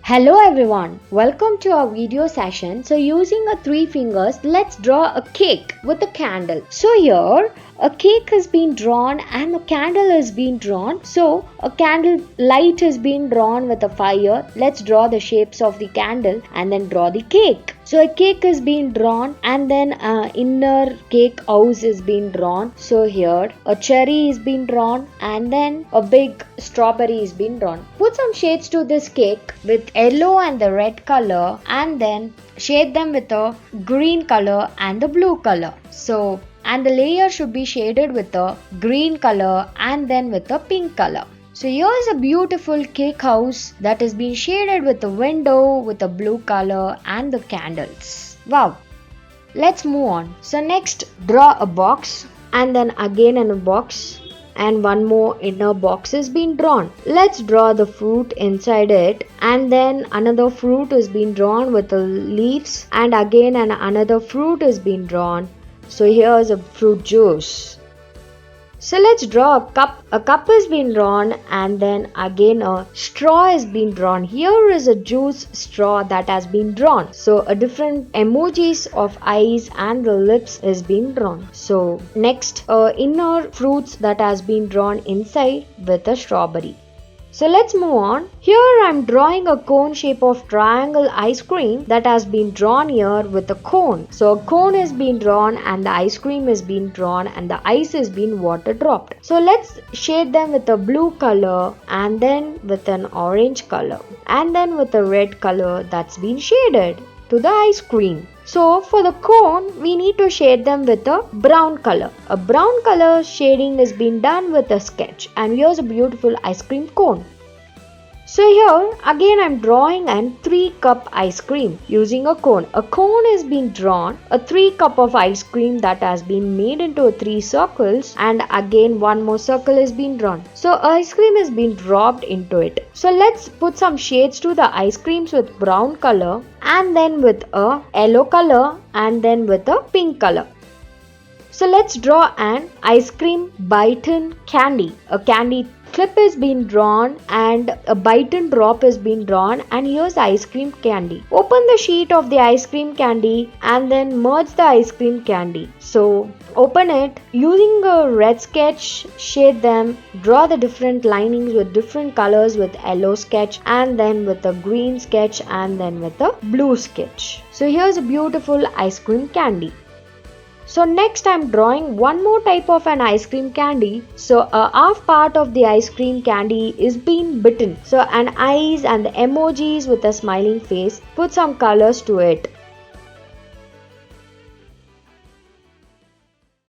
Hello everyone, welcome to our video session. So using a 3 fingers, let's draw a cake with a candle. So here a cake has been drawn and a candle has been drawn. So a candle light has been drawn with a fire. Let's draw the shapes of the candle and then draw the cake. So a cake is being drawn and then inner cake house is being drawn. So here a cherry is being drawn and then a big strawberry is being drawn. Put some shades to this cake with yellow and the red color and then shade them with a green color and the blue color. And the layer should be shaded with a green color and then with a pink color. So here's a beautiful cake house that has been shaded with a window with a blue color and the candles. Wow! Let's move on. So next, draw a box and then again in a box and one more inner box is being drawn. Let's draw the fruit inside it and then another fruit is being drawn with the leaves and again another fruit is being drawn. So here's a fruit juice. So let's draw a cup. A cup is being drawn and then again a straw is being drawn. Here is a juice straw that has been drawn. So a different emojis of eyes and the lips is being drawn. So next inner fruits that has been drawn inside with a strawberry. So let's move on. Here I'm drawing a cone shape of triangle ice cream that has been drawn here with a cone. So a cone is being drawn and the ice cream is being drawn and the ice is being water dropped. So let's shade them with a blue color and then with an orange color and then with a red color that's been shaded to the ice cream. So for the cone, we need to shade them with a brown color. A brown color shading is being done with a sketch. And here's a beautiful ice cream cone. So here again I'm drawing a 3-cup ice cream using a cone. A cone is being drawn, a 3-cup of ice cream that has been made into 3 circles and again one more circle is being drawn. So ice cream is being dropped into it. So let's put some shades to the ice creams with brown color and then with a yellow color and then with a pink color. So let's draw an ice cream bite-in candy. A candy clip is being drawn and a bite-in drop is being drawn and here's the ice cream candy. Open the sheet of the ice cream candy and then merge the ice cream candy. So open it using a red sketch, shade them, draw the different linings with different colors with yellow sketch and then with a green sketch and then with a blue sketch. So here's a beautiful ice cream candy. So next I'm drawing one more type of an ice cream candy. So a half part of the ice cream candy is being bitten. So an eyes and the emojis with a smiling face. Put some colors to it.